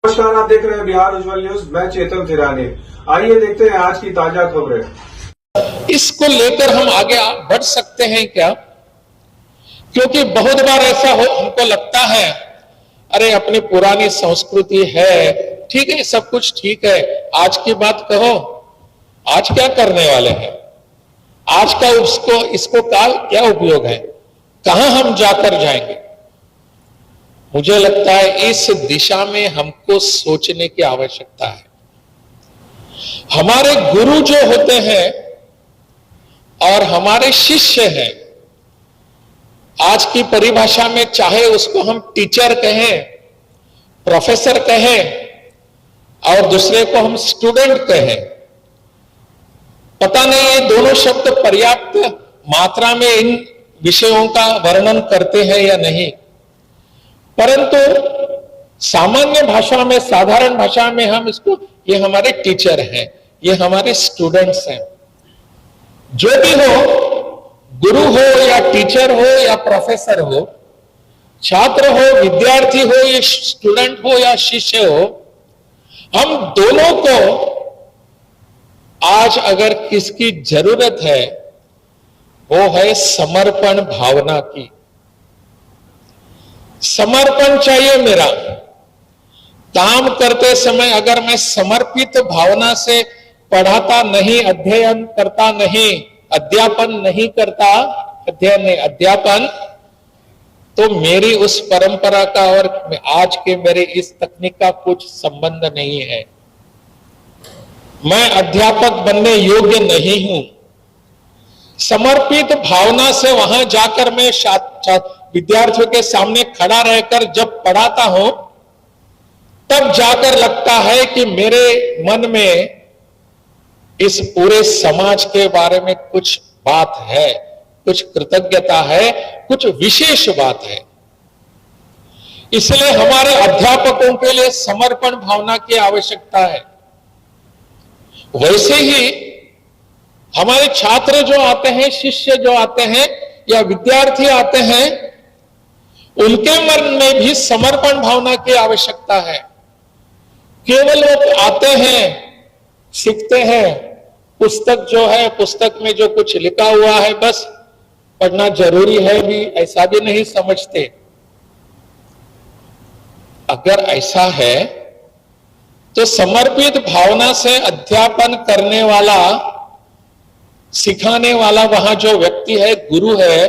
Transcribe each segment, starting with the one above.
नमस्कार, आप देख रहे हैं बिहार उज्जवल न्यूज। मैं चेतन थिरानी। आइए देखते हैं आज की ताजा खबरें। इसको लेकर हम आगे बढ़ सकते हैं क्या? क्योंकि बहुत बार ऐसा हमको लगता है, अरे अपनी पुरानी संस्कृति है, ठीक है, सब कुछ ठीक है, आज की बात कहो। आज क्या करने वाले हैं? आज का इसको क्या उपयोग है? कहां हम जाकर जाएंगे? मुझे लगता है इस दिशा में हमको सोचने की आवश्यकता है। हमारे गुरु जो होते हैं और हमारे शिष्य हैं, आज की परिभाषा में चाहे उसको हम टीचर कहें, प्रोफेसर कहें और दूसरे को हम स्टूडेंट कहें, पता नहीं ये दोनों शब्द पर्याप्त मात्रा में इन विषयों का वर्णन करते हैं या नहीं, परंतु सामान्य भाषा में, साधारण भाषा में हम इसको, ये हमारे टीचर हैं, ये हमारे स्टूडेंट्स हैं। जो भी हो, गुरु हो या टीचर हो या प्रोफेसर हो, छात्र हो, विद्यार्थी हो या स्टूडेंट हो या शिष्य हो, हम दोनों को आज अगर किसकी जरूरत है वो है समर्पण भावना की। समर्पण चाहिए मेरा। काम करते समय अगर मैं समर्पित भावना से पढ़ाता नहीं, अध्ययन करता नहीं, अध्यापन नहीं करता, अध्ययन नहीं अध्यापन, तो मेरी उस परंपरा का और आज के मेरे इस तकनीक का कुछ संबंध नहीं है। मैं अध्यापक बनने योग्य नहीं हूं। समर्पित भावना से वहां जाकर मैं विद्यार्थियों के सामने खड़ा रहकर जब पढ़ाता हूं, तब जाकर लगता है कि मेरे मन में इस पूरे समाज के बारे में कुछ बात है, कुछ कृतज्ञता है, कुछ विशेष बात है। इसलिए हमारे अध्यापकों के लिए समर्पण भावना की आवश्यकता है। वैसे ही हमारे छात्र जो आते हैं, शिष्य जो आते हैं या विद्यार्थी आते हैं, उनके मन में भी समर्पण भावना की आवश्यकता है। केवल वो आते हैं, सीखते हैं, पुस्तक जो है, पुस्तक में जो कुछ लिखा हुआ है बस पढ़ना जरूरी है भी, ऐसा भी नहीं समझते। अगर ऐसा है तो समर्पित भावना से अध्यापन करने वाला, सिखाने वाला वहां जो व्यक्ति है, गुरु है,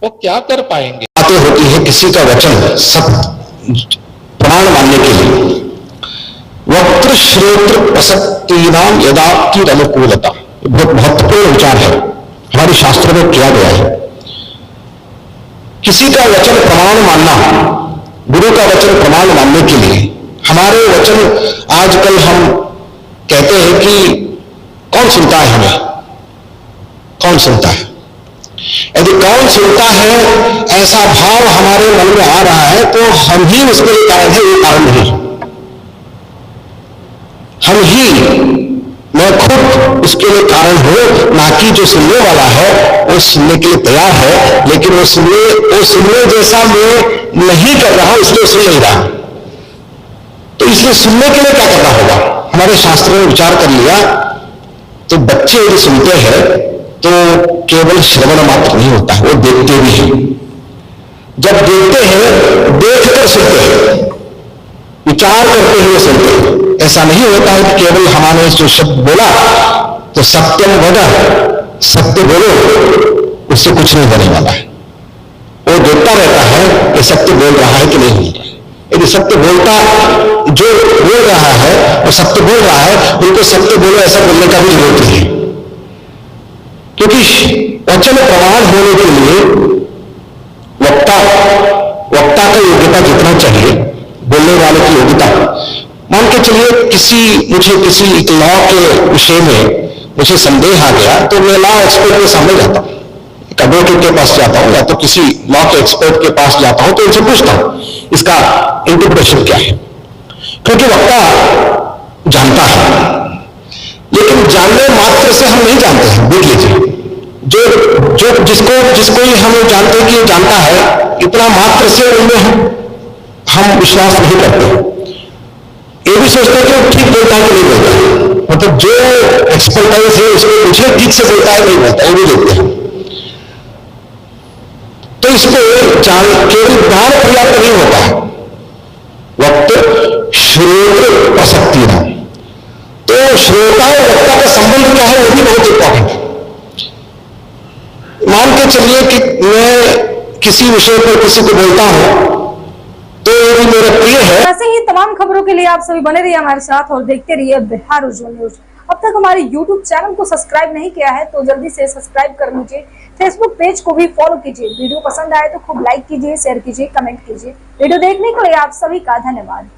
वो क्या कर पाएंगे? बातें होती है किसी का वचन सत्य प्रमाण मानने के लिए। वक्त्र श्रोत्र प्रसक्तीनाम यदाप्ति अनुकूलता, बहुत महत्वपूर्ण विचार है, हमारे शास्त्रों में किया गया है। किसी का वचन प्रमाण मानना, गुरु का वचन प्रमाण मानने के लिए हमारे वचन, आजकल हम कहते हैं कि कौन सुनता है हमें, कौन सुनता है? यदि कौन सुनता है ऐसा भाव हमारे मन में आ रहा है तो हम ही उसके लिए कारण है, ये कारण नहीं। हम ही, मैं खुद उसके लिए कारण हूं, ना कि जो सुनने वाला है वो सुनने के लिए तैयार है, लेकिन वो सुनने जैसा मैं नहीं कर रहा हूं, इसलिए सुन नहीं रहा। तो इसलिए सुनने के लिए क्या करना होगा? हमारे शास्त्रों में विचार कर लिया तो बच्चे यदि सुनते हैं तो केवल श्रवण मात्र नहीं होता है, वो देखते भी हैं। जब देखते हैं, देखकर सुनते हैं, विचार करते हुए सुनते हैं। ऐसा नहीं होता है कि केवल हमारे जो शब्द बोला तो सत्यम वद, सत्य बोलो, उससे कुछ नहीं होने वाला है। वो देखता रहता है कि सत्य बोल रहा है कि नहीं बोल रहा है। यदि सत्य बोलता, जो बोल रहा है और सत्य बोल रहा है, उनको सत्य बोलो ऐसा बोलने का भी जरूरत नहीं है। क्योंकि वचन प्रमाण होने के लिए वक्ता का योग्यता जितना चाहिए, बोलने वाले की योग्यता, मान के चलिए मुझे किसी लॉ के विषय में मुझे संदेह आ गया तो मैं लॉ एक्सपर्ट के सामने जाता हूं, एक एडवोकेट के पास जाता हूं या तो किसी लॉ के एक्सपर्ट के पास जाता हूं, तो उनसे पूछता हूं इसका इंटरप्रिटेशन क्या है। क्योंकि वक्ता जानता है, लेकिन जानने मात्र से हम नहीं जानते हैं। देख लीजिए, जिसको ही हम जानते हैं कि ये जानता है, इतना मात्र से उनमें हम विश्वास नहीं करते। जो एक्सपर्टाइज है उसको पूछे, ठीक से बोलता है नहीं बोलता, वो भी देखते हैं। तो इसको केवल ज्ञान पर्याप्त नहीं होता है, वक्त श्रोत्र प्रसक्ति है। तो श्रोता और वक्ता का संबंध क्या है वो भी बहुत इंपॉर्टेंट है। मान के चलिए कि मैं किसी विषय पर किसी को बोलता हूं तो ये भी मेरा प्रिय है। ऐसे ही तमाम खबरों के लिए आप सभी बने रहिए हमारे साथ और देखते रहिए बिहार उज्जवल न्यूज। अब तक हमारे YouTube चैनल को सब्सक्राइब नहीं किया है तो जल्दी से सब्सक्राइब कर लीजिए। फेसबुक पेज को भी फॉलो कीजिए। वीडियो पसंद आए तो खूब लाइक कीजिए, शेयर कीजिए, कमेंट कीजिए। वीडियो देखने के लिए आप सभी का धन्यवाद।